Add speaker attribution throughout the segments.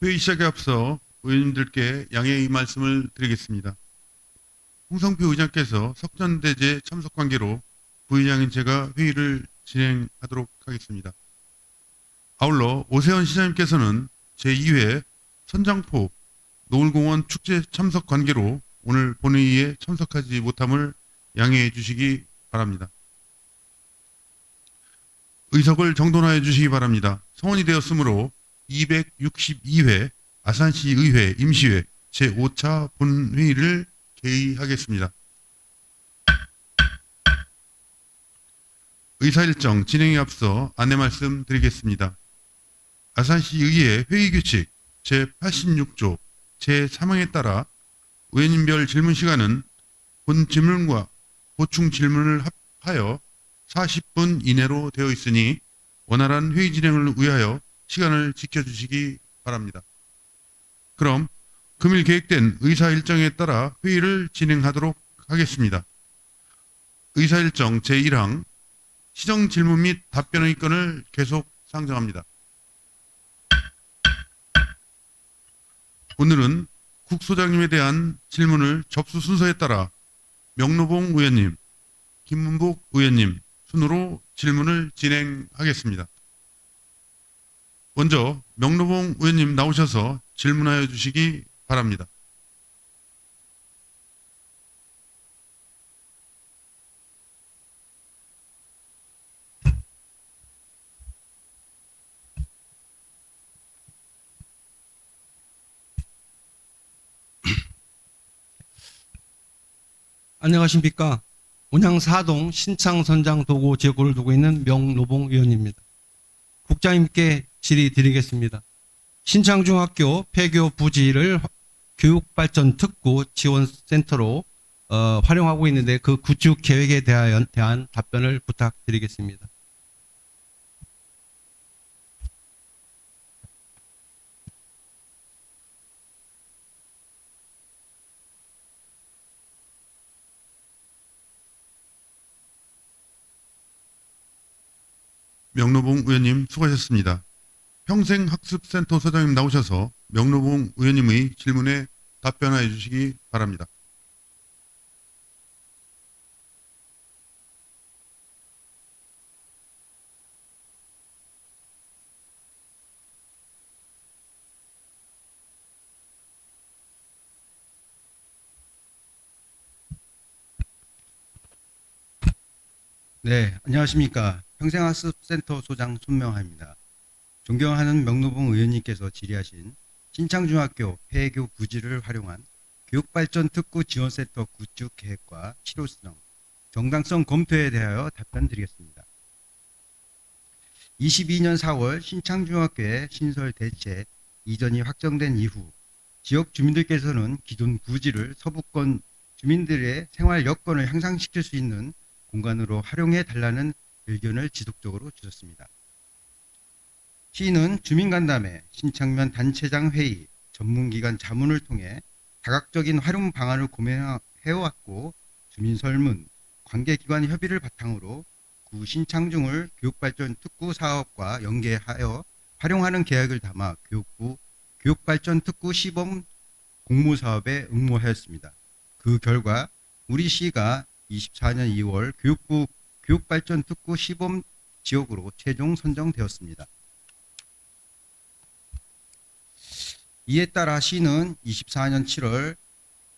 Speaker 1: 회의 시작에 앞서 의원님들께 양해의 말씀을 드리겠습니다. 홍성표 의장께서 석전대제 참석 관계로 부의장인 제가 회의를 진행하도록 하겠습니다. 아울러 오세훈 시장님께서는 제2회 선장포 노을공원 축제 참석 관계로 오늘 본회의에 참석하지 못함을 양해해 주시기 바랍니다. 의석을 정돈하여 주시기 바랍니다. 성원이 되었으므로 262회 아산시 의회 임시회 제5차 본회의를 개의하겠습니다. 의사일정 진행에 앞서 안내 말씀 드리겠습니다. 아산시 의회 회의규칙 제86조 제3항에 따라 의원님별 질문 시간은 본 질문과 보충 질문을 합하여 40분 이내로 되어 있으니 원활한 회의 진행을 위하여 시간을 지켜주시기 바랍니다. 그럼 금일 계획된 의사 일정에 따라 회의를 진행하도록 하겠습니다. 의사 일정 제1항 시정 질문 및 답변의 건을 계속 상정합니다. 오늘은 국소장님에 대한 질문을 접수 순서에 따라 명노봉 의원님, 김문복 의원님 순으로 질문을 진행하겠습니다. 먼저 명노봉 의원님 나오셔서 질문하여 주시기 바랍니다.
Speaker 2: 안녕하십니까. 온양 사동 신창선장 도고 지역구를 두고 있는 명노봉 의원입니다. 국장님께 질의 드리겠습니다. 신창중학교 폐교 부지를 교육발전 특구 지원센터로 활용하고 있는데 그 구축 계획에 대한 답변을 부탁드리겠습니다.
Speaker 1: 명노봉 의원님 수고하셨습니다. 평생학습센터 소장님 나오셔서 명노봉 의원님의 질문에 답변하여 주시기 바랍니다.
Speaker 3: 네, 안녕하십니까. 평생학습센터 소장 손명하입니다. 존경하는 명노봉 의원님께서 질의하신 신창중학교 폐교 부지를 활용한 교육발전 특구 지원센터 구축 계획과 실효성, 정당성 검토에 대하여 답변드리겠습니다. 22년 4월 신창중학교의 신설 대체 이전이 확정된 이후 지역 주민들께서는 기존 부지를 서부권 주민들의 생활 여건을 향상시킬 수 있는 공간으로 활용해 달라는 의견을 지속적으로 주셨습니다. 시는 주민간담회, 신창면 단체장 회의, 전문기관 자문을 통해 다각적인 활용 방안을 고민해왔고 주민설문, 관계기관 협의를 바탕으로 구 신창중을 교육발전 특구 사업과 연계하여 활용하는 계획을 담아 교육부 교육발전 특구 시범 공모사업에 응모하였습니다. 그 결과 우리 시가 24년 2월 교육부 교육발전 특구 시범 지역으로 최종 선정되었습니다. 이에 따라 시는 24년 7월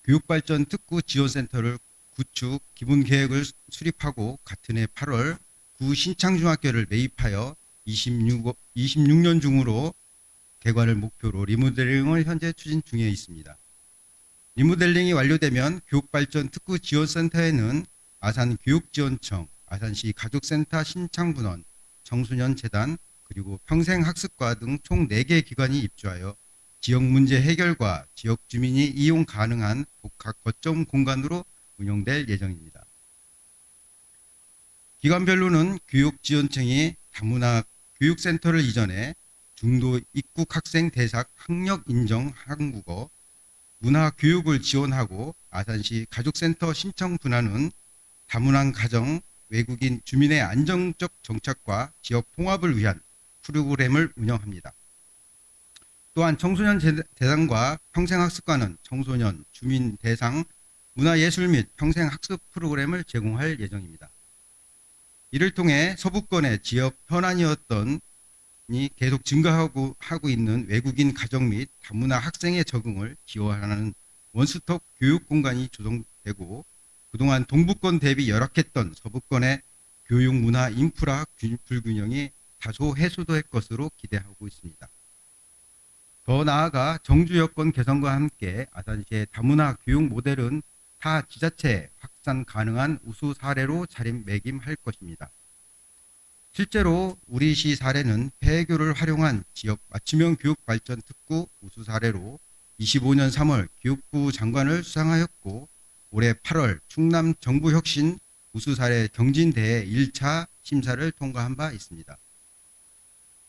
Speaker 3: 교육발전 특구 지원센터를 구축 기본 계획을 수립하고 같은 해 8월 구 신창중학교를 매입하여 26년 중으로 개관을 목표로 리모델링을 현재 추진 중에 있습니다. 리모델링이 완료되면 교육발전 특구 지원센터에는 아산교육지원청, 아산시 가족센터 신창분원, 청소년재단, 그리고 평생학습과 등 총 4개 기관이 입주하여 지역 문제 해결과 지역 주민이 이용 가능한 복합 거점 공간으로 운영될 예정입니다. 기관별로는 교육지원청이 다문화 교육센터를 이전해 중도 입국 학생 대상 학력 인정 한국어, 문화 교육을 지원하고 아산시 가족센터 신청 분화는 다문화 가정, 외국인 주민의 안정적 정착과 지역 통합을 위한 프로그램을 운영합니다. 또한 청소년 대상과 평생학습관은 청소년, 주민 대상 문화예술 및 평생학습 프로그램을 제공할 예정입니다. 이를 통해 서부권의 지역 현안이었던 계속 증가하고 있는 외국인 가정 및 다문화 학생의 적응을 지원하는 원스톱 교육 공간이 조성되고 그동안 동부권 대비 열악했던 서부권의 교육 문화 인프라 불균형이 다소 해소될 것으로 기대하고 있습니다. 더 나아가 정주 여건 개선과 함께 아산시의 다문화 교육 모델은 타 지자체에 확산 가능한 우수 사례로 자리매김할 것입니다. 실제로 우리 시 사례는 폐교를 활용한 지역 맞춤형 교육 발전 특구 우수 사례로 25년 3월 교육부 장관을 수상하였고 올해 8월 충남 정부혁신 우수 사례 경진대회 1차 심사를 통과한 바 있습니다.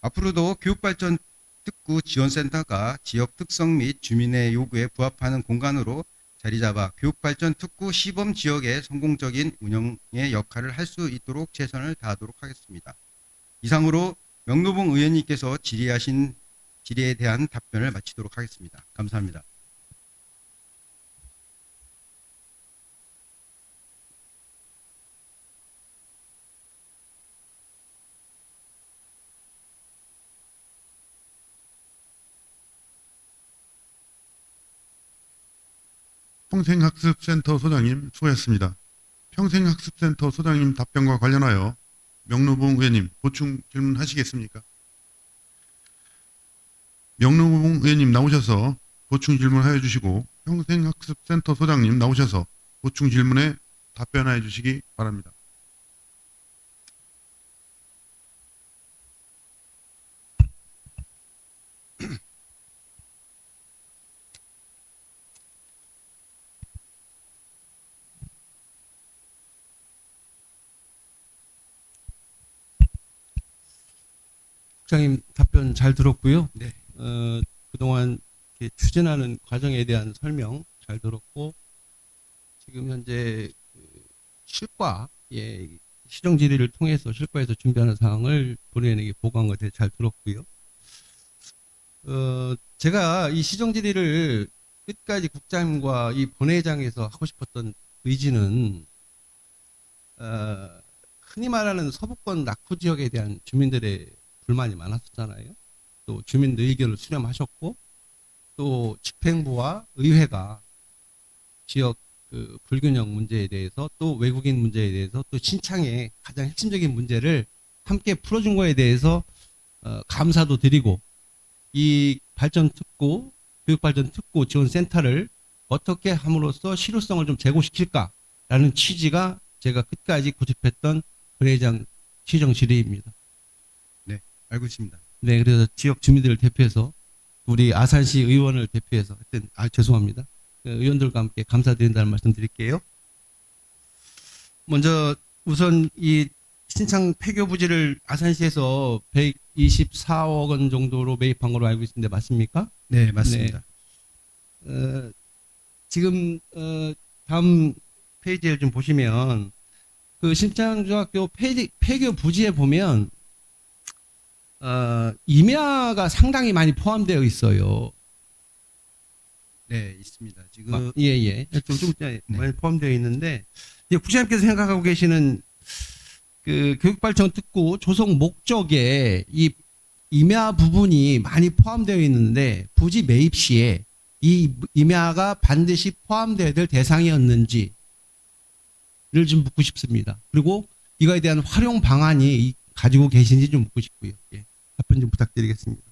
Speaker 3: 앞으로도 교육발전 특구 지원센터가 지역 특성 및 주민의 요구에 부합하는 공간으로 자리잡아 교육발전 특구 시범 지역의 성공적인 운영의 역할을 할 수 있도록 최선을 다하도록 하겠습니다. 이상으로 명노봉 의원님께서 질의하신 질의에 대한 답변을 마치도록 하겠습니다. 감사합니다.
Speaker 1: 평생학습센터 소장님 수고하셨습니다. 평생학습센터 소장님 답변과 관련하여 명노봉 의원님 보충 질문하시겠습니까? 명노봉 의원님 나오셔서 보충 질문하여 주시고 평생학습센터 소장님 나오셔서 보충 질문에 답변하여 주시기 바랍니다.
Speaker 2: 국장님 답변 잘 들었고요.
Speaker 3: 네.
Speaker 2: 그동안 이렇게 추진하는 과정에 대한 설명 잘 들었고 지금 현재 실과 시정 질의를 통해서 실과에서 준비하는 사항을 본회의에게 보고한 것에 잘 들었고요. 제가 이 시정 질의를 끝까지 국장님과 이 본회의장에서 하고 싶었던 의지는 흔히 말하는 서부권 낙후 지역에 대한 주민들의 불만이 많았었잖아요. 또 주민들 의견을 수렴하셨고 또 집행부와 의회가 지역 그 불균형 문제에 대해서 또 외국인 문제에 대해서 또 신창의 가장 핵심적인 문제를 함께 풀어준 거에 대해서 감사도 드리고 이 발전특구 교육발전특구 지원센터를 어떻게 함으로써 실효성을 좀 제고시킬까라는 취지가 제가 끝까지 고집했던 본회의장 시정 질의입니다.
Speaker 3: 알고 있습니다.
Speaker 2: 네, 그래서 지역 주민들을 대표해서 우리 아산시 의원을 대표해서 하여튼 죄송합니다. 의원들과 함께 감사드린다는 말씀 드릴게요. 먼저 우선 이 신창 폐교 부지를 아산시에서 124억 원 정도로 매입한 걸로 알고 있는데 맞습니까?
Speaker 3: 네, 맞습니다.
Speaker 2: 지금 다음 페이지를 좀 보시면 그 신창중학교 폐교 부지에 보면 임야가 상당히 많이 포함되어 있어요.
Speaker 3: 네, 있습니다. 지금
Speaker 2: 예. 좀 많이 포함되어 있는데 이제 국장님께서 생각하고 계시는 그 교육발전 특구 조성 목적에 이 임야 부분이 많이 포함되어 있는데 부지 매입 시에 이 임야가 반드시 포함되어야 될 대상이었는지를 좀 묻고 싶습니다. 그리고 이거에 대한 활용 방안이 가지고 계신지 좀 묻고 싶고요. 예. 답변 좀 부탁드리겠습니다.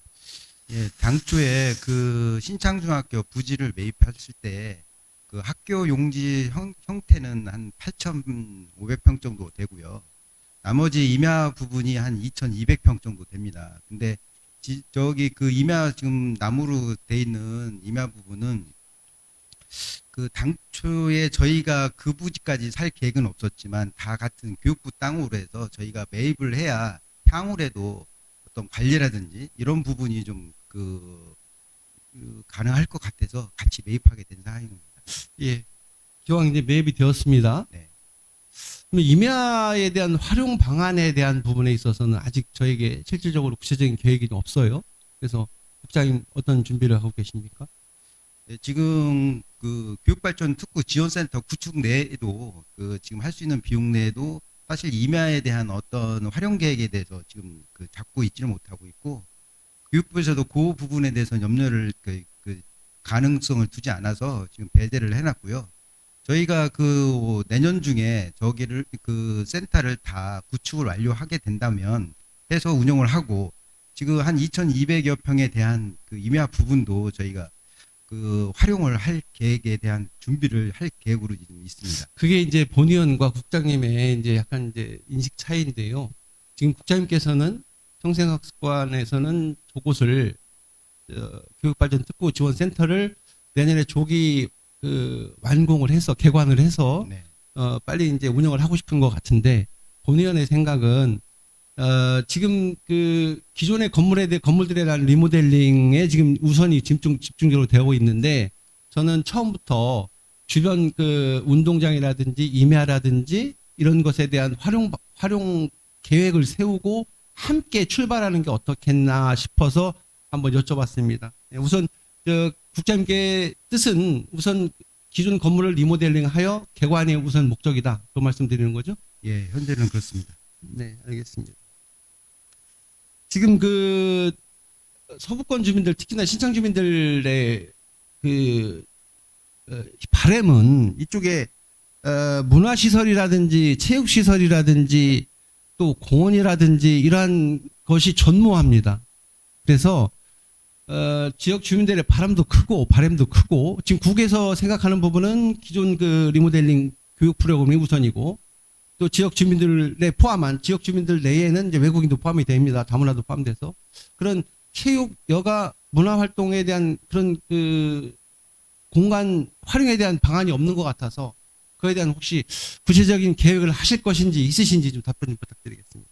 Speaker 3: 예, 당초에 그 신창중학교 부지를 매입했을 때 그 학교 용지 형태는 한 8,500평 정도 되고요. 나머지 임야 부분이 한 2,200평 정도 됩니다. 근데 저기 그 임야 지금 나무로 돼 있는 임야 부분은 그 당초에 저희가 그 부지까지 살 계획은 없었지만 다 같은 교육부 땅으로 해서 저희가 매입을 해야 향후에도 어떤 관리라든지 이런 부분이 좀 가능할 것 같아서 같이 매입하게 된 상황입니다.
Speaker 2: 예. 기왕 이제 매입이 되었습니다.
Speaker 3: 네.
Speaker 2: 그럼 임야에 대한 활용 방안에 대한 부분에 있어서는 아직 저에게 실질적으로 구체적인 계획이 좀 없어요. 그래서 국장님 어떤 준비를 하고 계십니까?
Speaker 3: 네, 지금 그 교육발전 특구 지원센터 구축 내에도 그 지금 할 수 있는 비용 내에도 사실 임야에 대한 어떤 활용 계획에 대해서 지금 그 잡고 있지를 못하고 있고 교육부에서도 그 부분에 대해서 염려를 그 가능성을 두지 않아서 지금 배제를 해놨고요. 저희가 그 내년 중에 저기를 그 센터를 다 구축을 완료하게 된다면 해서 운영을 하고 지금 한 2,200여 평에 대한 그 임야 부분도 저희가 그 활용을 할 계획에 대한 준비를 할 계획으로 지금 있습니다.
Speaker 2: 그게 이제 본의원과 국장님의 이제 약간 이제 인식 차이인데요. 지금 국장님께서는 평생학습관에서는 저곳을 교육발전 특구 지원센터를 내년에 조기 그 완공을 해서 개관을 해서
Speaker 3: 네.
Speaker 2: 빨리 이제 운영을 하고 싶은 것 같은데 본의원의 생각은 지금 그 기존의 건물들에 대한 리모델링에 지금 우선이 집중적으로 되고 있는데 저는 처음부터 주변 그 운동장이라든지 임야라든지 이런 것에 대한 활용 계획을 세우고 함께 출발하는 게 어떻겠나 싶어서 한번 여쭤봤습니다. 우선 국장님께 뜻은 우선 기존 건물을 리모델링하여 개관이 우선 목적이다. 그 말씀드리는 거죠?
Speaker 3: 예, 현재는 그렇습니다.
Speaker 2: 네, 알겠습니다. 지금 그 서부권 주민들 특히나 신창 주민들의 그 바람은 이쪽에 문화시설이라든지 체육시설이라든지 또 공원이라든지 이러한 것이 전무합니다. 그래서 지역 주민들의 바람도 크고 지금 국에서 생각하는 부분은 기존 그 리모델링 교육 프로그램이 우선이고 또 지역 주민들에 포함한 지역 주민들 내에는 이제 외국인도 포함이 됩니다. 다문화도 포함돼서 그런 체육, 여가, 문화 활동에 대한 그런 그 공간 활용에 대한 방안이 없는 것 같아서 그에 대한 혹시 구체적인 계획을 하실 것인지 있으신지 좀 답변 좀 부탁드리겠습니다.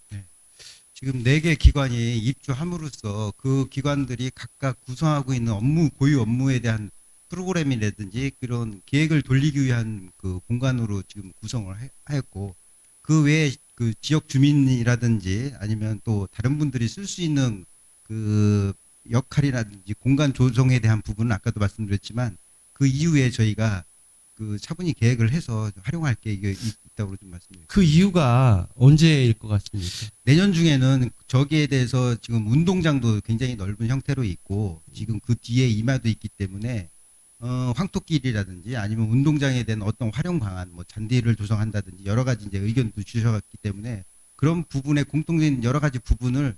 Speaker 3: 지금 4개 기관이 입주함으로써 그 기관들이 각각 구성하고 있는 고유 업무에 대한 프로그램이라든지 그런 계획을 돌리기 위한 그 공간으로 지금 구성을 하였고 그 외에 그 지역 주민이라든지 아니면 또 다른 분들이 쓸 수 있는 그 역할이라든지 공간 조성에 대한 부분은 아까도 말씀드렸지만 그 이후에 저희가 그 차분히 계획을 해서 활용할 계획이 있다고 좀 말씀드립니다.
Speaker 2: 그 이유가 언제일 것 같습니까?
Speaker 3: 내년 중에는 저기에 대해서 지금 운동장도 굉장히 넓은 형태로 있고 지금 그 뒤에 임야도 있기 때문에 황토길이라든지 아니면 운동장에 대한 어떤 활용 방안, 뭐 잔디를 조성한다든지 여러 가지 이제 의견도 주셔왔기 때문에 그런 부분에 공통된 여러 가지 부분을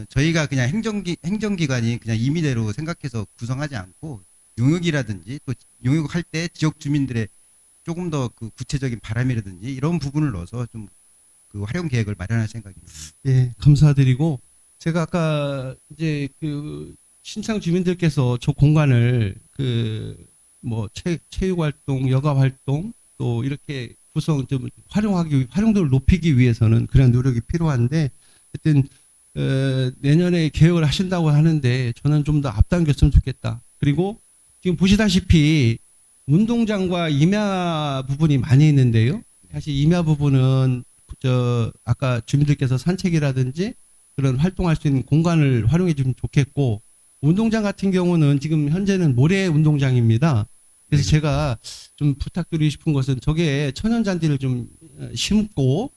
Speaker 3: 저희가 그냥 행정기관이 그냥 임의대로 생각해서 구성하지 않고 용역이라든지 또 용역할 때 지역 주민들의 조금 더 그 구체적인 바람이라든지 이런 부분을 넣어서 좀 그 활용 계획을 마련할 생각입니다.
Speaker 2: 예, 감사드리고 제가 아까 이제 그 신창 주민들께서 저 공간을 그 뭐 체육 활동, 여가 활동 또 이렇게 구성 좀 활용도를 높이기 위해서는 그런 노력이 필요한데 하여튼 내년에 계획을 하신다고 하는데 저는 좀 더 앞당겼으면 좋겠다. 그리고 지금 보시다시피 운동장과 임야 부분이 많이 있는데요. 사실 임야 부분은 아까 주민들께서 산책이라든지 그런 활동할 수 있는 공간을 활용해 주면 좋겠고 운동장 같은 경우는 지금 현재는 모래 운동장입니다. 그래서 제가 좀 부탁드리고 싶은 것은 저게 천연잔디를 좀 심고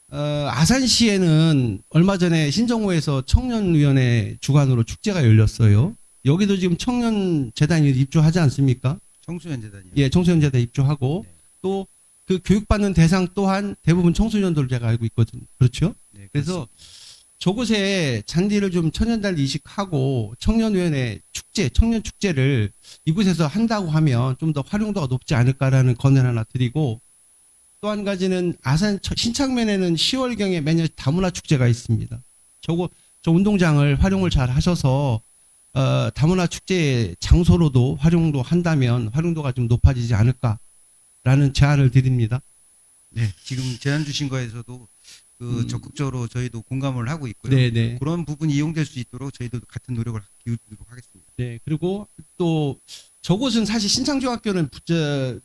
Speaker 2: 아산시에는 얼마 전에 신정호에서 청년위원회 주관으로 축제가 열렸어요. 여기도 지금 청년재단이 입주하지 않습니까?
Speaker 3: 청소년재단이요.
Speaker 2: 예, 청소년재단 입주하고
Speaker 3: 네.
Speaker 2: 또 그 교육받는 대상 또한 대부분 청소년들로 제가 알고 있거든요. 그렇죠?
Speaker 3: 네,
Speaker 2: 그래서 저곳에 잔디를 좀 천연잔디 이식하고 청년위원회 축제, 청년축제를 이곳에서 한다고 하면 좀 더 활용도가 높지 않을까라는 건의를 하나 드리고 또 한 가지는 아산 신창면에는 10월경에 매년 다문화 축제가 있습니다. 저 운동장을 활용을 잘 하셔서 다문화 축제 장소로도 활용도 한다면 활용도가 좀 높아지지 않을까라는 제안을 드립니다.
Speaker 3: 네, 지금 제안 주신 거에서도 그 적극적으로 저희도 공감을 하고 있고요.
Speaker 2: 네네.
Speaker 3: 그런 부분이 이용될 수 있도록 저희도 같은 노력을 기울이도록 하겠습니다.
Speaker 2: 네. 그리고 또 저곳은 사실 신창중학교는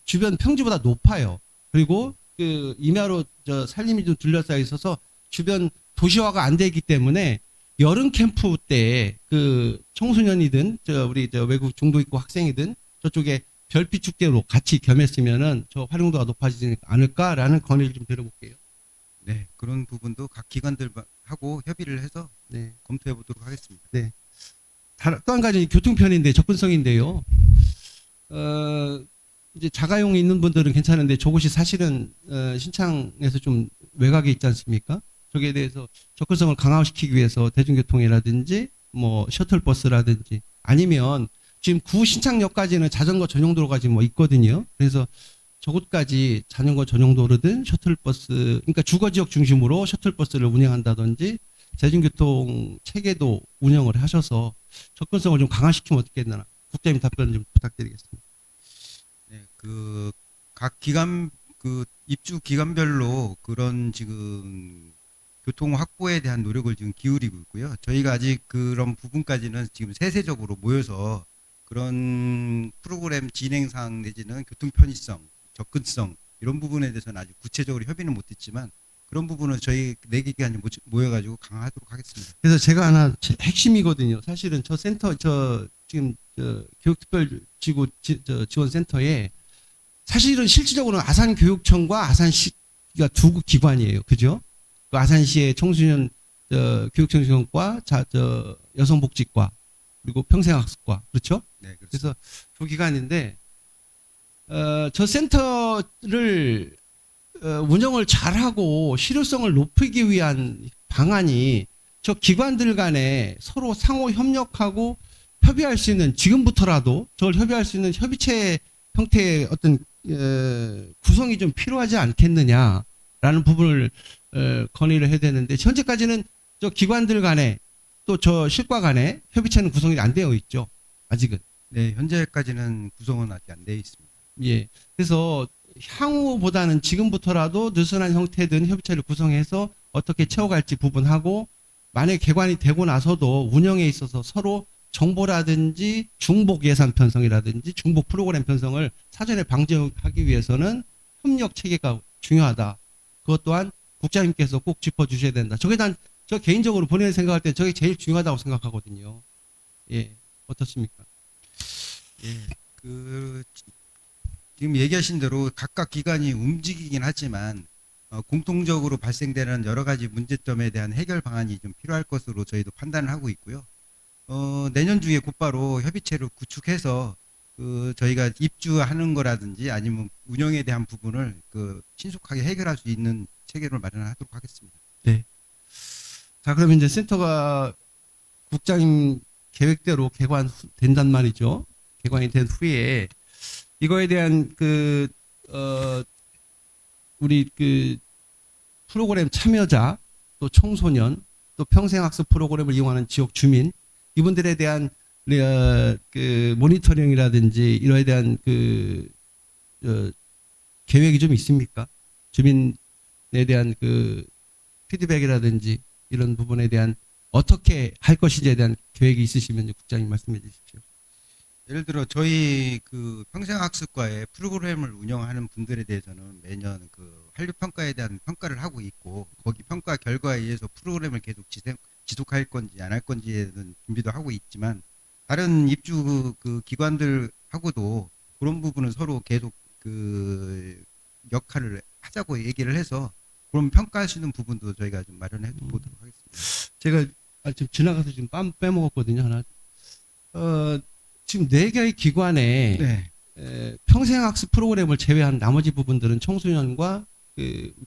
Speaker 2: 주변 평지보다 높아요. 그리고 그 임야로 살림이 좀 둘러싸여 있어서 주변 도시화가 안 되기 때문에 여름 캠프 때 그 청소년이든 우리 외국 중도 있고 학생이든 저쪽에 별빛 축제로 같이 겸했으면은 저 활용도가 높아지지 않을까라는 건의를 좀 들어볼게요.
Speaker 3: 네, 그런 부분도 각 기관들하고 협의를 해서
Speaker 2: 네.
Speaker 3: 검토해 보도록 하겠습니다.
Speaker 2: 또 한 가지 교통편인데 접근성인데요. 이제 자가용이 있는 분들은 괜찮은데 저곳이 사실은 신창에서 좀 외곽에 있지 않습니까? 저기에 대해서 접근성을 강화시키기 위해서 대중교통이라든지 뭐 셔틀버스라든지 아니면 지금 구 신창역까지는 자전거 전용도로가 지금 뭐 있거든요. 그래서 저곳까지 자전거 전용도로든 셔틀버스, 그러니까 주거 지역 중심으로 셔틀버스를 운영한다든지 대중교통 체계도 운영을 하셔서 접근성을 좀 강화시키면 어떻겠나. 국장님 답변 좀 부탁드리겠습니다.
Speaker 3: 네, 그 각 기관 그 입주 기관별로 그런 지금 교통 확보에 대한 노력을 지금 기울이고 있고요. 저희가 아직 그런 부분까지는 지금 세세적으로 모여서 그런 프로그램 진행 사항 내지는 교통 편의성, 접근성 이런 부분에 대해서는 아직 구체적으로 협의는 못했지만 그런 부분은 저희 네 개 기관이 모여가지고 강화하도록 하겠습니다.
Speaker 2: 그래서 제가 하나 핵심이거든요. 사실은 저 센터, 지금 교육특별지구 지원센터에 사실은 실질적으로는 아산교육청과 아산시가 두 기관이에요. 그죠? 그 아산시의 청소년 교육청지원과 여성복지과 그리고 평생학습과 그렇죠?
Speaker 3: 네, 그렇습니다.
Speaker 2: 그래서 두 기관인데 저 센터를 운영을 잘하고 실효성을 높이기 위한 방안이 저 기관들 간에 서로 상호 협력하고 협의할 수 있는 지금부터라도 저걸 협의할 수 있는 협의체 형태의 어떤 구성이 좀 필요하지 않겠느냐라는 부분을 건의를 해야 되는데 현재까지는 저 기관들 간에 또 저 실과 간에 협의체는 구성이 안 되어 있죠. 아직은.
Speaker 3: 네, 현재까지는 구성은 아직 안 되어 있습니다.
Speaker 2: 예. 그래서 향후보다는 지금부터라도 느슨한 형태든 협의체를 구성해서 어떻게 채워갈지 부분하고 만약 개관이 되고 나서도 운영에 있어서 서로 정보라든지 중복 예산 편성이라든지 중복 프로그램 편성을 사전에 방지하기 위해서는 협력 체계가 중요하다. 그것 또한 국장님께서 꼭 짚어주셔야 된다. 저게 저 개인적으로 본인이 생각할 때 저게 제일 중요하다고 생각하거든요. 예, 어떻습니까?
Speaker 3: 예, 지금 얘기하신 대로 각각 기관이 움직이긴 하지만 공통적으로 발생되는 여러 가지 문제점에 대한 해결 방안이 좀 필요할 것으로 저희도 판단을 하고 있고요. 내년 중에 곧바로 협의체를 구축해서 저희가 입주하는 거라든지 아니면 운영에 대한 부분을 신속하게 해결할 수 있는 체계를 마련하도록 하겠습니다.
Speaker 2: 네. 자, 그러면 이제 센터가 국장님 계획대로 된단 말이죠. 개관이 된 후에 이거에 대한 우리 프로그램 참여자 또 청소년 또 평생학습 프로그램을 이용하는 지역 주민 이분들에 대한 모니터링이라든지 이거에 대한 계획이 좀 있습니까? 주민에 대한 피드백이라든지 이런 부분에 대한 어떻게 할 것인지에 대한 계획이 있으시면 국장님 말씀해 주십시오.
Speaker 3: 예를 들어 저희 평생학습과의 프로그램을 운영하는 분들에 대해서는 매년 한류평가에 대한 평가를 하고 있고 거기 평가 결과에 의해서 프로그램을 계속 지속할 건지 안 할 건지에 대한 준비도 하고 있지만 다른 입주 기관들하고도 그런 부분은 서로 계속 역할을 하자고 얘기를 해서 그런 평가하시는 부분도 저희가 좀 마련해 보도록 하겠습니다.
Speaker 2: 제가 지금 지나가서 지금 빼먹었거든요. 하나. 지금 4개의 기관에
Speaker 3: 네.
Speaker 2: 평생학습 프로그램을 제외한 나머지 부분들은 청소년과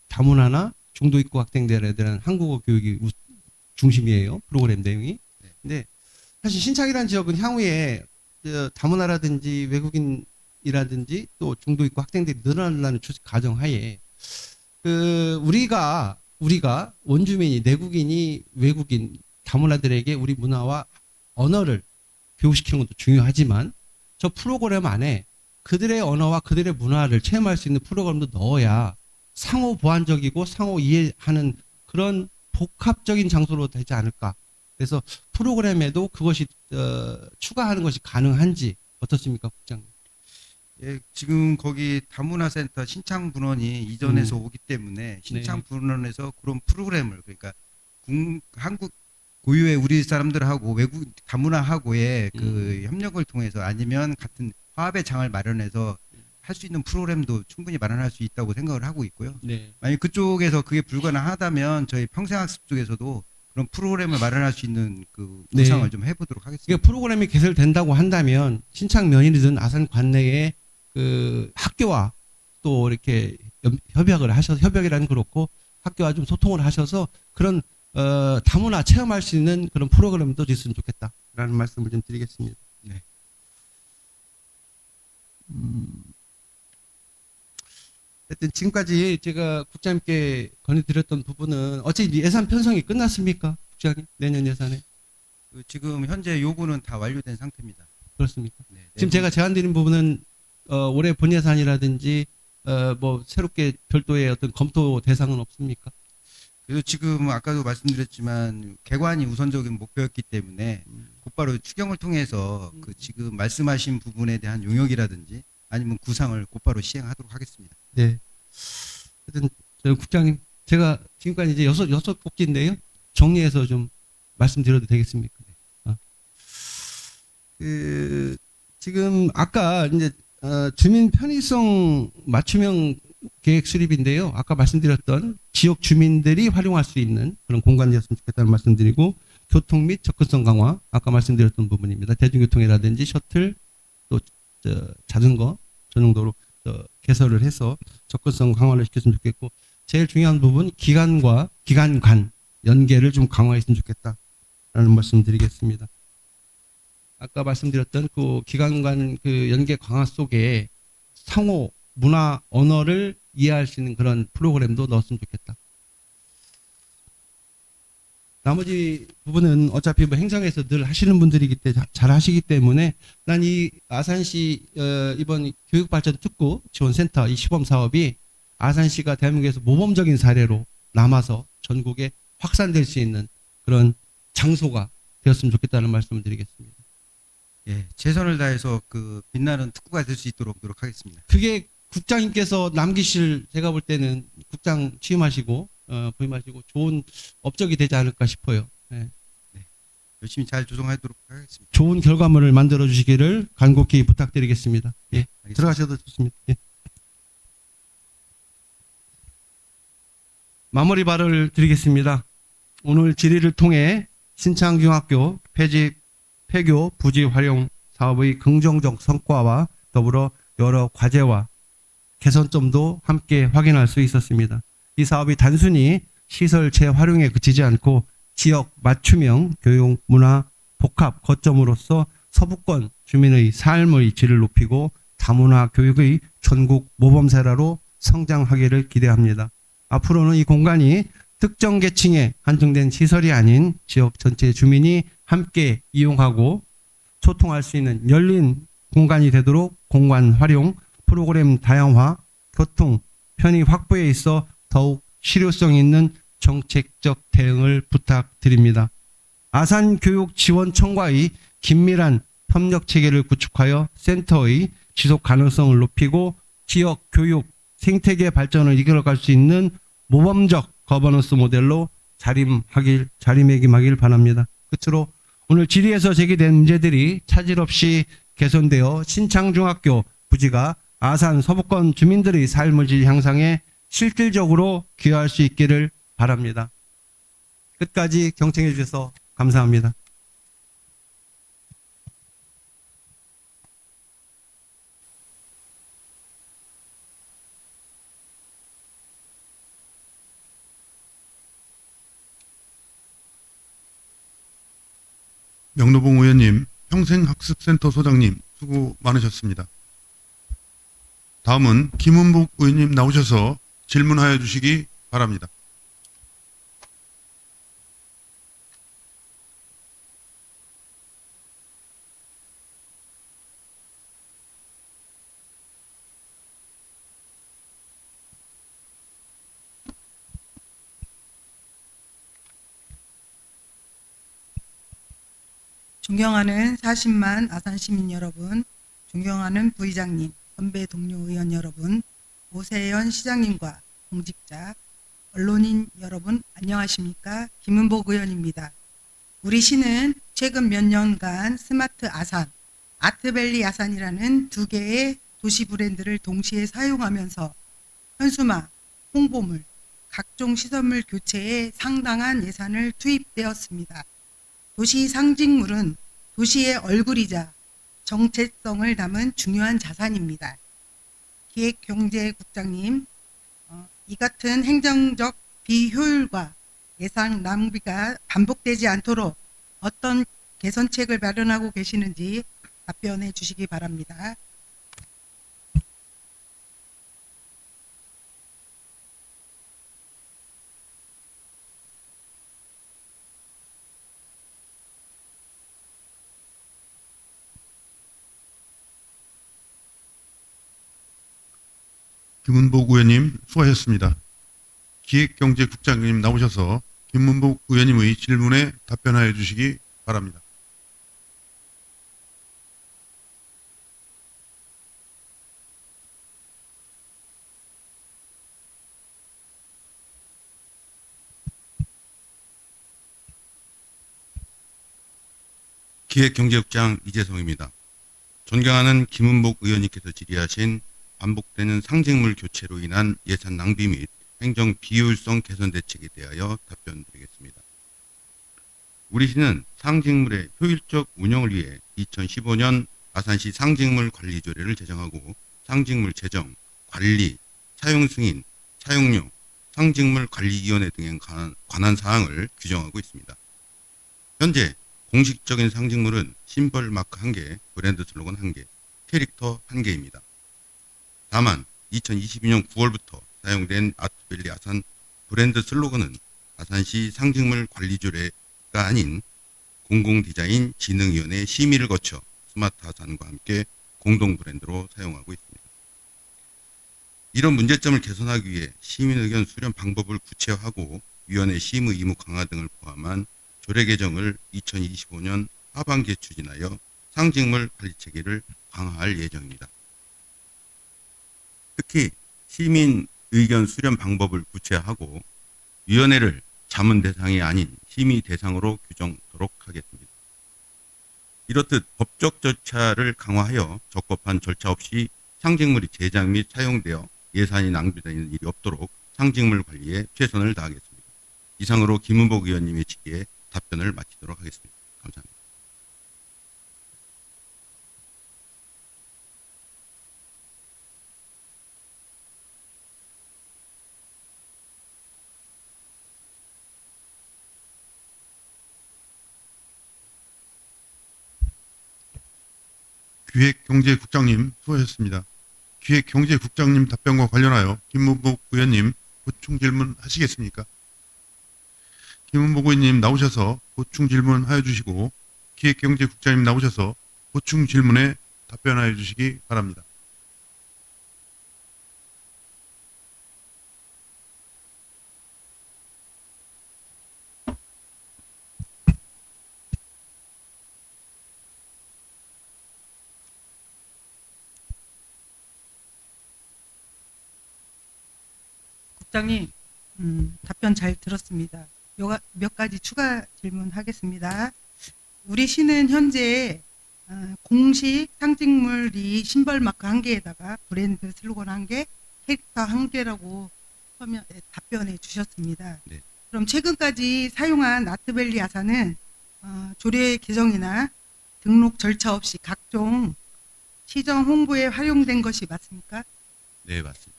Speaker 2: 다문화나 중도 있고 학생들에 대한 한국어 교육이 중심이에요. 프로그램 내용이.
Speaker 3: 네.
Speaker 2: 근데 사실 신창이라는 지역은 향후에 다문화라든지 외국인이라든지 또 중도 있고 학생들이 늘어나는 추세 가정하에 우리가 원주민이 내국인이 외국인 다문화들에게 우리 문화와 언어를 교육시키는 것도 중요하지만 저 프로그램 안에 그들의 언어와 그들의 문화를 체험할 수 있는 프로그램도 넣어야 상호 보완적이고 상호 이해하는 그런 복합적인 장소로 되지 않을까. 그래서 프로그램에도 그것이 추가하는 것이 가능한지 어떻습니까, 국장님?
Speaker 3: 예, 지금 거기 다문화센터 신창분원이 이전에서 오기 때문에 신창분원에서 그런 프로그램을 그러니까 한국 고유의 우리 사람들하고 외국 다문화하고의 그 협력을 통해서 아니면 같은 화합의 장을 마련해서 할 수 있는 프로그램도 충분히 마련할 수 있다고 생각을 하고 있고요.
Speaker 2: 네.
Speaker 3: 만약 그쪽에서 그게 불가능하다면 저희 평생학습 쪽에서도 그런 프로그램을 마련할 수 있는 그
Speaker 2: 네.
Speaker 3: 구상을 좀 해보도록 하겠습니다.
Speaker 2: 이게 프로그램이 개설된다고 한다면 신창 면이든 아산 관내에 그 학교와 또 이렇게 협약을 하셔서 협약이라는 그렇고 학교와 좀 소통을 하셔서 그런 다문화 체험할 수 있는 그런 프로그램도 있으면 좋겠다라는 말씀을 좀 드리겠습니다.
Speaker 3: 네.
Speaker 2: 하여튼 지금까지 제가 국장님께 건의드렸던 부분은 어차피 예산 편성이 끝났습니까? 국장님 내년 예산에
Speaker 3: 그 지금 현재 요구는 다 완료된 상태입니다.
Speaker 2: 그렇습니까?
Speaker 3: 네,
Speaker 2: 지금 제가 제안드린 부분은 올해 본 예산이라든지 뭐 새롭게 별도의 어떤 검토 대상은 없습니까?
Speaker 3: 그래서 지금 아까도 말씀드렸지만 개관이 우선적인 목표였기 때문에 곧바로 추경을 통해서 그 지금 말씀하신 부분에 대한 용역이라든지 아니면 구상을 곧바로 시행하도록 하겠습니다.
Speaker 2: 네. 하여튼 저 국장님 제가 지금까지 이제 여섯 곡지인데요. 정리해서 좀 말씀드려도 되겠습니까? 지금 아까 이제 주민 편의성 맞춤형 계획 수립인데요. 아까 말씀드렸던 지역 주민들이 활용할 수 있는 그런 공간이었으면 좋겠다는 말씀드리고 교통 및 접근성 강화 아까 말씀드렸던 부분입니다. 대중교통이라든지 셔틀 또 자전거 전용도로 개설을 해서 접근성 강화를 시켰으면 좋겠고 제일 중요한 부분 기관 간 연계를 좀 강화했으면 좋겠다라는 말씀드리겠습니다. 아까 말씀드렸던 그 기관 간 그 연계 강화 속에 상호 문화 언어를 이해할 수 있는 그런 프로그램도 넣었으면 좋겠다. 나머지 부분은 어차피 뭐 행정에서 늘 하시는 분들이기 때문에 잘 하시기 때문에 난 이 아산시 이번 교육발전특구 지원센터 이 시범 사업이 아산시가 대한민국에서 모범적인 사례로 남아서 전국에 확산될 수 있는 그런 장소가 되었으면 좋겠다는 말씀을 드리겠습니다.
Speaker 3: 예, 최선을 다해서 그 빛나는 특구가 될 수 있도록 노력하겠습니다.
Speaker 2: 그게 국장님께서 남기실 제가 볼 때는 국장 취임하시고 부임하시고 좋은 업적이 되지 않을까 싶어요. 예.
Speaker 3: 열심히 잘 조정하도록 하겠습니다.
Speaker 2: 좋은 결과물을 만들어 주시기를 간곡히 부탁드리겠습니다. 예.
Speaker 3: 알겠습니다.
Speaker 2: 들어가셔도 좋습니다. 예. 마무리 발언을 드리겠습니다. 오늘 질의를 통해 신창중학교 폐교 부지 활용 사업의 긍정적 성과와 더불어 여러 과제와 개선점도 함께 확인할 수 있었습니다. 이 사업이 단순히 시설 재활용에 그치지 않고 지역 맞춤형 교육 문화 복합 거점으로서 서부권 주민의 삶의 질을 높이고 다문화 교육의 전국 모범사례로 성장하기를 기대합니다. 앞으로는 이 공간이 특정 계층에 한정된 시설이 아닌 지역 전체 주민이 함께 이용하고 소통할 수 있는 열린 공간이 되도록 공간 활용, 프로그램 다양화, 교통, 편의 확보에 있어 더욱 실효성 있는 정책적 대응을 부탁드립니다. 아산교육지원청과의 긴밀한 협력 체계를 구축하여 센터의 지속 가능성을 높이고 지역 교육 생태계 발전을 이끌어갈 수 있는 모범적 거버넌스 모델로 자리매김하길 바랍니다. 끝으로 오늘 질의에서 제기된 문제들이 차질 없이 개선되어 신창중학교 부지가 아산 서부권 주민들의 삶의 질 향상에 실질적으로 기여할 수 있기를 바랍니다. 끝까지 경청해 주셔서 감사합니다.
Speaker 1: 명노봉 의원님, 평생학습센터 소장님 수고 많으셨습니다. 다음은 김은복 의원님 나오셔서 질문하여 주시기 바랍니다.
Speaker 4: 존경하는 40만 아산 시민 여러분, 존경하는 부의장님, 선배 동료 의원 여러분, 오세연 시장님과 공직자, 언론인 여러분 안녕하십니까? 김은복 의원입니다. 우리 시는 최근 몇 년간 스마트 아산, 아트밸리 아산이라는 두 개의 도시 브랜드를 동시에 사용하면서 현수막, 홍보물, 각종 시설물 교체에 상당한 예산을 투입되었습니다. 도시 상징물은 도시의 얼굴이자 정체성을 담은 중요한 자산입니다. 기획경제국장님, 이 같은 행정적 비효율과 예산 낭비가 반복되지 않도록 어떤 개선책을 마련하고 계시는지 답변해 주시기 바랍니다.
Speaker 1: 김은복 의원님 수고하셨습니다. 기획경제국장님 나오셔서 김문복 의원님의 질문에 답변하여 주시기 바랍니다.
Speaker 5: 기획경제국장 이재성입니다. 존경하는 김은복 의원님께서 질의하신 반복되는 상징물 교체로 인한 예산 낭비 및 행정 비효율성 개선 대책에 대하여 답변드리겠습니다. 우리 시는 상징물의 효율적 운영을 위해 2015년 아산시 상징물 관리 조례를 제정하고 상징물 제정, 관리, 사용 승인, 사용료, 상징물 관리위원회 등에 관한 사항을 규정하고 있습니다. 현재 공식적인 상징물은 심벌 마크 1개, 브랜드 슬로건 1개, 캐릭터 1개입니다. 다만 2022년 9월부터 사용된 아트밸리 아산 브랜드 슬로건은 아산시 상징물 관리조례가 아닌 공공디자인 진흥위원회 심의를 거쳐 스마트 아산과 함께 공동 브랜드로 사용하고 있습니다. 이런 문제점을 개선하기 위해 시민 의견 수렴 방법을 구체화하고 위원회 심의 의무 강화 등을 포함한 조례 개정을 2025년 하반기에 추진하여 상징물 관리 체계를 강화할 예정입니다. 특히 시민 의견 수렴 방법을 구체화하고 위원회를 자문 대상이 아닌 심의 대상으로 규정토록 하겠습니다. 이렇듯 법적 절차를 강화하여 적법한 절차 없이 상징물이 제작 및 사용되어 예산이 낭비되는 일이 없도록 상징물 관리에 최선을 다하겠습니다. 이상으로 김은복 의원님의 질의에 답변을 마치도록 하겠습니다. 감사합니다.
Speaker 1: 기획경제국장님 수고하셨습니다. 기획경제국장님 답변과 관련하여 김문복 의원님 보충 질문 하시겠습니까? 김은복 의원님 나오셔서 보충 질문 하여 주시고 기획경제국장님 나오셔서 보충 질문에 답변하여 주시기 바랍니다.
Speaker 4: 국장님, 답변 잘 들었습니다. 몇 가지 추가 질문하겠습니다. 우리 시는 현재 공식 상징물이 심벌 마크 1개에다가 브랜드 슬로건 1개, 캐릭터 1개라고 답변해 주셨습니다.
Speaker 5: 네.
Speaker 4: 그럼 최근까지 사용한 아트밸리 아산은 조례 개정이나 등록 절차 없이 각종 시정 홍보에 활용된 것이 맞습니까?
Speaker 5: 네, 맞습니다.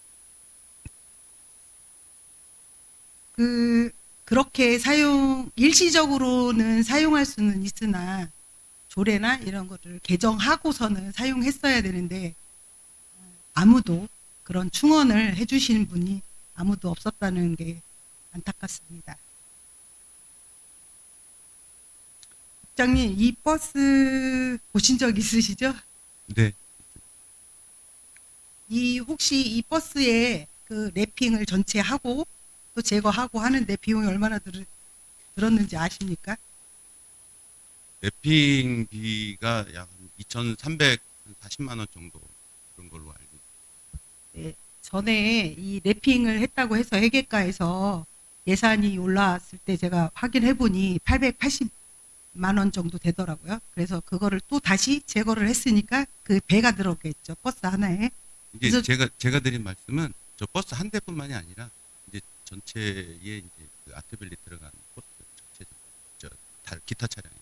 Speaker 4: 그렇게 일시적으로는 사용할 수는 있으나 조례나 이런 거를 개정하고서는 사용했어야 되는데 아무도 그런 충원을 해주시는 분이 아무도 없었다는 게 안타깝습니다. 국장님, 이 버스 보신 적 있으시죠?
Speaker 5: 네,
Speaker 4: 혹시 이 버스에 그 랩핑을 전체 하고 또 제거하고 하는데 비용이 얼마나 들었는지 아십니까?
Speaker 5: 랩핑비가 약 2,340만 원 정도 그런 걸로 알고 있습니다.
Speaker 4: 네, 전에 이 랩핑을 했다고 해서 회계과에서 예산이 올라왔을 때 제가 확인해 보니 30만 원 정도 되더라고요. 그래서 그거를 또 다시 제거를 했으니까 그 배가 들어오겠죠. 버스 하나에.
Speaker 5: 이제
Speaker 4: 그래서-
Speaker 5: 제가 드린 말씀은 저 버스 한 대뿐만이 아니라 이제 전체에 이제 그 아트밸리 들어간 버스 전체 기타 차량이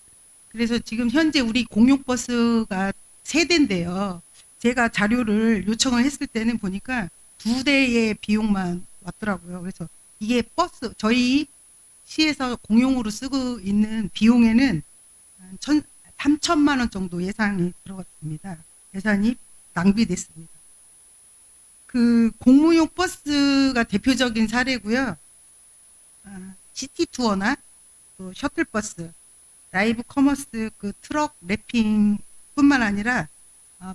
Speaker 4: 그래서 지금 현재 우리 공용버스가 3대인데요. 제가 자료를 요청을 했을 때는 보니까 2대의 비용만 왔더라고요. 그래서 이게 버스, 저희 시에서 공용으로 쓰고 있는 비용에는 한 3천만 원 정도 예산이 들어갔습니다. 예산이 낭비됐습니다. 그 공무용 버스가 대표적인 사례고요. 시티 투어나 또 셔틀버스, 라이브 커머스, 그 트럭 랩핑뿐만 아니라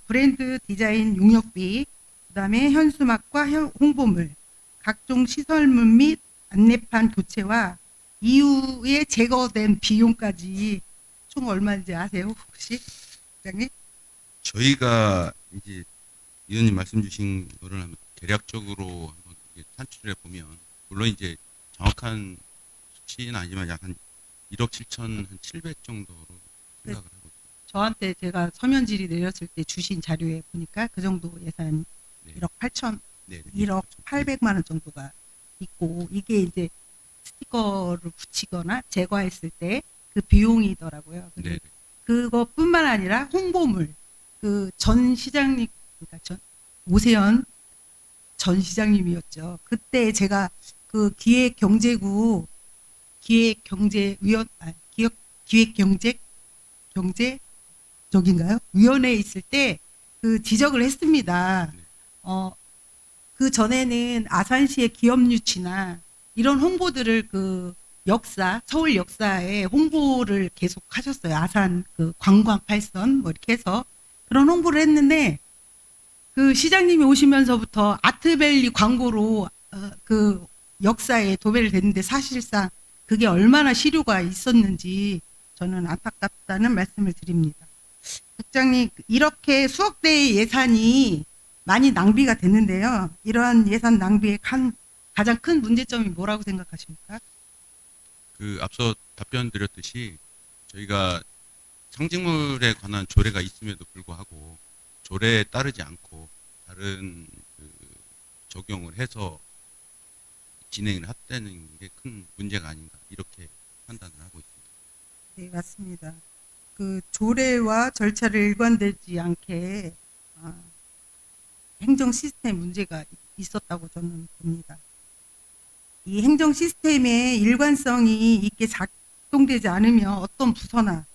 Speaker 4: 브랜드 디자인 용역비, 그다음에 현수막과 홍보물, 각종 시설물 및 안내판 교체와 이후에 제거된 비용까지 총 얼마인지 아세요, 혹시, 부장님?
Speaker 5: 저희가 이제 의원님 말씀 주신 거를 한번 대략적으로 한번 이게 산출해 보면 물론 이제 정확한 수치는 아니지만 약 한 1억 7천 한 700 정도로 생각을 하고 있습니다.
Speaker 4: 저한테 제가 서면질이 내렸을 때 주신 자료에 보니까 그 정도 예산
Speaker 5: 네.
Speaker 4: 1억 8천,
Speaker 5: 네,
Speaker 4: 1억 800만 원 정도가 있고, 이게 이제 스티커를 붙이거나 제거했을 때 그 비용이더라고요. 근데
Speaker 5: 네,
Speaker 4: 그것뿐만 아니라 홍보물, 그 전 시장님, 그러니까 오세연 전 시장님이었죠. 그때 제가 그 기획경제위원, 기획경제적인가요? 위원회에 있을 때 그 지적을 했습니다. 그 전에는 아산시의 기업 유치나 이런 홍보들을 그 서울 역사에 홍보를 계속 하셨어요. 아산 그 관광 8선 뭐 이렇게 해서 그런 홍보를 했는데, 그 시장님이 오시면서부터 아트밸리 광고로 그 역사에 도배를 됐는데, 사실상 그게 얼마나 실효가 있었는지 저는 안타깝다는 말씀을 드립니다. 국장님, 이렇게 수억 대의 예산이 많이 낭비가 됐는데요. 이러한 예산 낭비의 가장 큰 문제점이 뭐라고 생각하십니까?
Speaker 5: 그 앞서 답변 드렸듯이 저희가 상징물에 관한 조례가 있음에도 불구하고 조례에 따르지 않고 다른 그 적용을 해서 진행을 했다는 게 큰 문제가 아닌가 이렇게 판단을 하고 있습니다.
Speaker 4: 네, 맞습니다. 그 조례와 절차를 일관되지 않게 행정 시스템 문제가 있었다고 저는 봅니다. 이 행정 시스템의 일관성이 있게 작동되지 않으면 어떤 부서나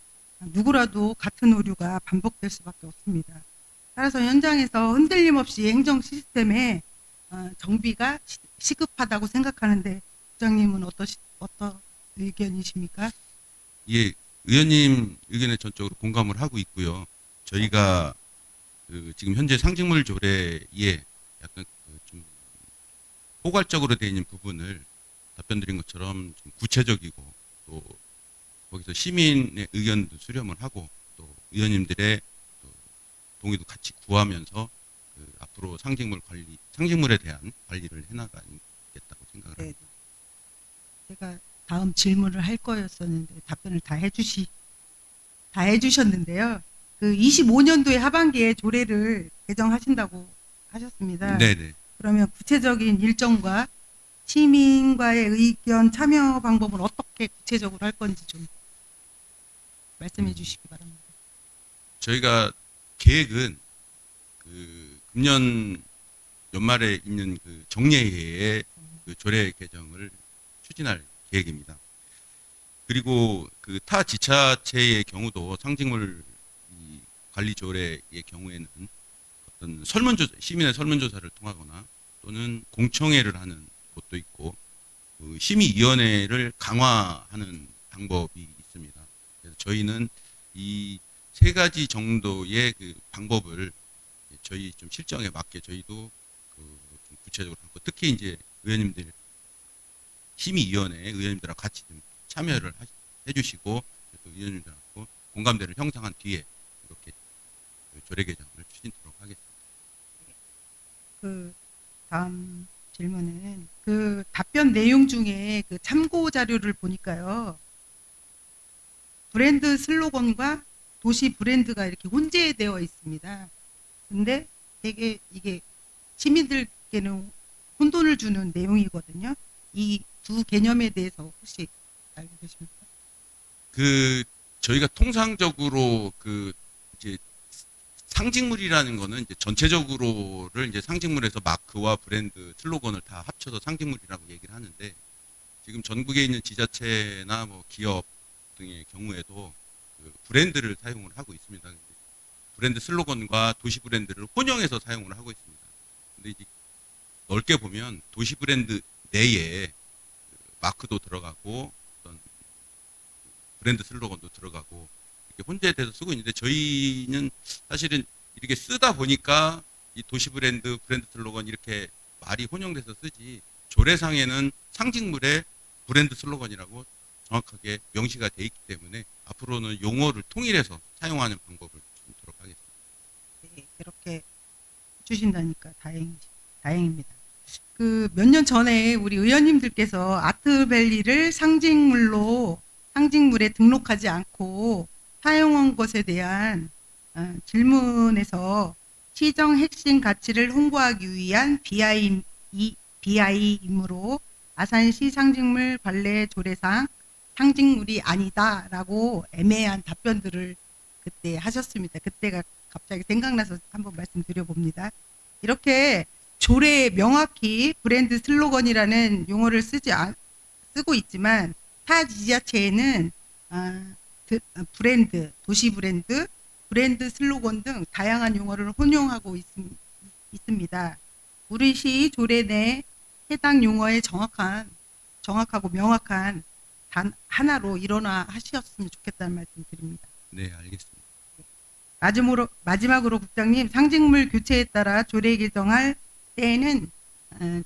Speaker 4: 누구라도 같은 오류가 반복될 수밖에 없습니다. 따라서 현장에서 흔들림 없이 행정 시스템의 정비가 시급하다고 생각하는데, 부장님은 어떤 의견이십니까?
Speaker 5: 예, 의원님 의견에 전적으로 공감을 하고 있고요. 저희가 그 지금 현재 상징물 조례에 약간 그좀 포괄적으로 되어 있는 부분을 답변드린 것처럼 좀 구체적이고 또 거기서 시민의 의견도 수렴을 하고 또 의원님들의 또 동의도 같이 구하면서 그 앞으로 상징물에 대한 관리를 해나가겠다고 생각을 합니다.
Speaker 4: 네. 제가 다음 질문을 할 거였었는데 답변을 다 해주셨는데요. 그 25년도에 하반기에 조례를 개정하신다고 하셨습니다.
Speaker 5: 네네.
Speaker 4: 그러면 구체적인 일정과 시민과의 의견 참여 방법을 어떻게 구체적으로 할 건지 좀 말씀해 주시기 바랍니다.
Speaker 5: 저희가 계획은 그 금년 연말에 있는 그 정례회의 그 조례 개정을 추진할 계획입니다. 그리고 그 타 지자체의 경우도 상징물 관리 조례의 경우에는 어떤 시민의 설문조사를 통하거나 또는 공청회를 하는 곳도 있고 그 심의위원회를 강화하는 방법이 있습니다. 그래서 저희는 이 세 가지 정도의 그 방법을 저희 좀 실정에 맞게 저희도 좀 구체적으로 하고, 특히 이제 의원님들 심의위원회 의원님들하고 같이 좀 참여를 해주시고 또 의원님들하고 공감대를 형성한 뒤에 이렇게 조례 개정을 추진토록 하겠습니다.
Speaker 4: 그 다음 질문은 그 답변 내용 중에 그 참고 자료를 보니까요. 브랜드 슬로건과 도시 브랜드가 이렇게 혼재되어 있습니다. 근데 되게 이게 시민들께는 혼돈을 주는 내용이거든요. 이 두 개념에 대해서 혹시 알고 계십니까?
Speaker 5: 저희가 통상적으로 이제 상징물이라는 거는 이제 전체적으로를 이제 상징물에서 마크와 브랜드 슬로건을 다 합쳐서 상징물이라고 얘기를 하는데, 지금 전국에 있는 지자체나 뭐 기업 등의 경우에도 브랜드를 사용을 하고 있습니다. 브랜드 슬로건과 도시 브랜드를 혼용해서 사용을 하고 있습니다. 근데 이제 넓게 보면 도시 브랜드 내에 마크도 들어가고 어떤 브랜드 슬로건도 들어가고 이렇게 혼재돼서 쓰고 있는데, 저희는 사실은 이렇게 쓰다 보니까 이 도시 브랜드 슬로건 이렇게 말이 혼용돼서 쓰지, 조례상에는 상징물의 브랜드 슬로건이라고 정확하게 명시가 돼 있기 때문에 앞으로는 용어를 통일해서 사용하는 방법을 주도록 하겠습니다.
Speaker 4: 네, 그렇게 주신다니까 다행입니다. 몇 년 전에 우리 의원님들께서 아트밸리를 상징물에 등록하지 않고 사용한 것에 대한 질문에서 시정 핵심 가치를 홍보하기 위한 BI이므로 아산시 상징물 관례 조례상 상징물이 아니다라고 애매한 답변들을 그때 하셨습니다. 그때가 갑자기 생각나서 한번 말씀드려 봅니다. 이렇게 조례에 명확히 브랜드 슬로건이라는 용어를 쓰고 있지만 타 지자체에는 브랜드, 도시 브랜드, 브랜드 슬로건 등 다양한 용어를 혼용하고 있습니다. 우리 시 조례 내 해당 용어의 정확하고 명확한 단 하나로 일어나하셨으면 좋겠다는 말씀 드립니다.
Speaker 5: 네, 알겠습니다.
Speaker 4: 마지막으로 국장님, 상징물 교체에 따라 조례 개정할 때에는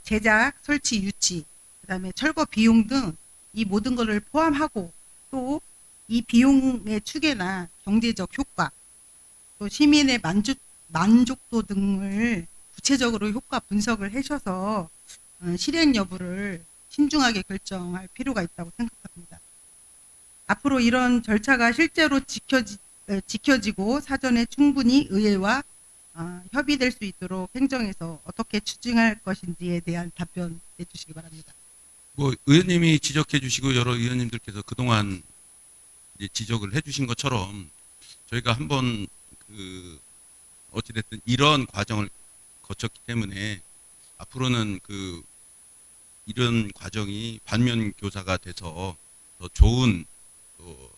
Speaker 4: 제작, 설치, 유치, 그다음에 철거 비용 등 이 모든 것을 포함하고, 또 이 비용의 추계나 경제적 효과, 또 시민의 만족도 등을 구체적으로 효과 분석을 하셔서 실행 여부를 신중하게 결정할 필요가 있다고 생각합니다. 앞으로 이런 절차가 실제로 지켜지고 사전에 충분히 의회와 협의될 수 있도록 행정에서 어떻게 추진할 것인지에 대한 답변해 주시기 바랍니다.
Speaker 5: 뭐 의원님이 지적해 주시고 여러 의원님들께서 그동안 이제 지적을 해 주신 것처럼 저희가 한번 어찌됐든 이런 과정을 거쳤기 때문에 앞으로는 이런 과정이 반면 교사가 돼서 더 좋은 또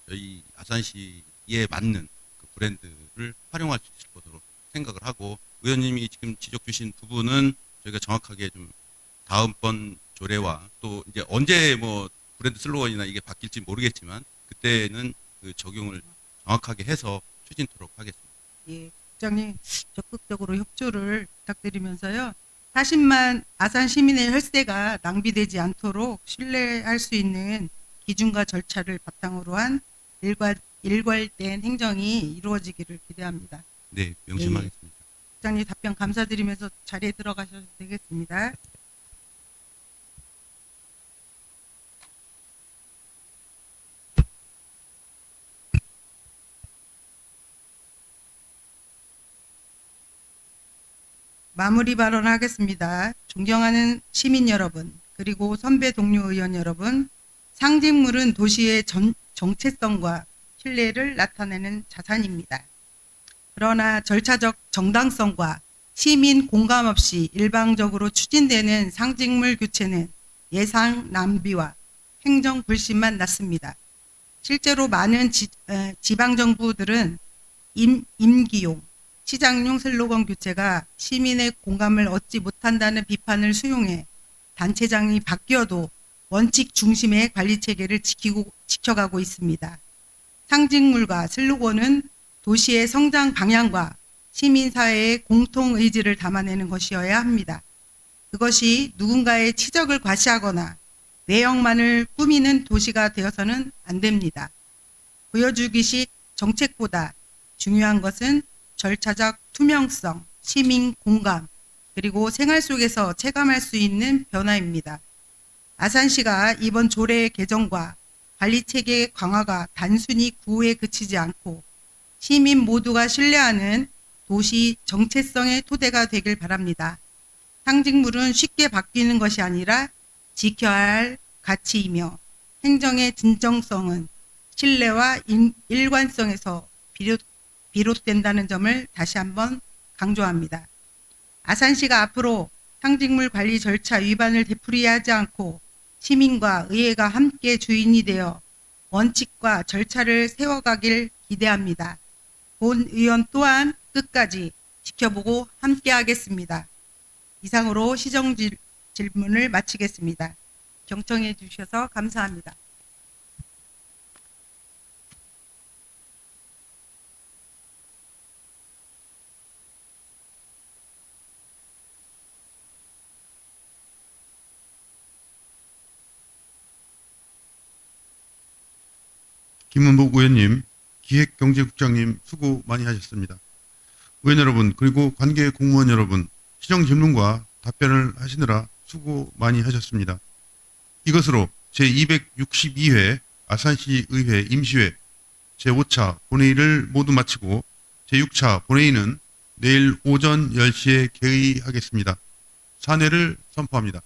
Speaker 5: 저희 아산시에 맞는 브랜드를 활용할 수 있을 것으로 생각을 하고, 의원님이 지금 지적 주신 부분은 저희가 정확하게 좀 다음번 조례와 또 이제 언제 뭐 브랜드 슬로건이나 이게 바뀔지 모르겠지만 그때는 적용을 정확하게 해서 추진토록 하겠습니다.
Speaker 4: 예, 국장님 적극적으로 협조를 부탁드리면서요. 40만 아산 시민의 혈세가 낭비되지 않도록 신뢰할 수 있는 기준과 절차를 바탕으로 한 일괄된 행정이 이루어지기를 기대합니다.
Speaker 5: 네, 명심하겠습니다.
Speaker 4: 국장님 답변 감사드리면서 자리에 들어가셔도 되겠습니다. 마무리 발언하겠습니다. 존경하는 시민 여러분, 그리고 선배 동료 의원 여러분, 상징물은 도시의 정체성과 신뢰를 나타내는 자산입니다. 그러나 절차적 정당성과 시민 공감 없이 일방적으로 추진되는 상징물 교체는 예산 낭비와 행정 불신만 낳습니다. 실제로 많은 지방정부들은 임기용, 시장용 슬로건 교체가 시민의 공감을 얻지 못한다는 비판을 수용해 단체장이 바뀌어도 원칙 중심의 관리 체계를 지켜가고 있습니다. 상징물과 슬로건은 도시의 성장 방향과 시민사회의 공통 의지를 담아내는 것이어야 합니다. 그것이 누군가의 치적을 과시하거나 외형만을 꾸미는 도시가 되어서는 안 됩니다. 보여주기식 정책보다 중요한 것은 절차적 투명성, 시민 공감, 그리고 생활 속에서 체감할 수 있는 변화입니다. 아산시가 이번 조례 개정과 관리체계 강화가 단순히 구호에 그치지 않고 시민 모두가 신뢰하는 도시 정체성의 토대가 되길 바랍니다. 상징물은 쉽게 바뀌는 것이 아니라 지켜야 할 가치이며 행정의 진정성은 신뢰와 일관성에서 비롯된다는 점을 다시 한번 강조합니다. 아산시가 앞으로 상징물 관리 절차 위반을 되풀이하지 않고 시민과 의회가 함께 주인이 되어 원칙과 절차를 세워가길 기대합니다. 본 의원 또한 끝까지 지켜보고 함께하겠습니다. 이상으로 시정 질문을 마치겠습니다. 경청해 주셔서 감사합니다.
Speaker 1: 김은복 의원님, 기획경제국장님 수고 많이 하셨습니다. 의원 여러분 그리고 관계 공무원 여러분 시정 질문과 답변을 하시느라 수고 많이 하셨습니다. 이것으로 제262회 아산시 의회 임시회 제5차 본회의를 모두 마치고 제6차 본회의는 내일 오전 10시에 개의하겠습니다. 사내를 선포합니다.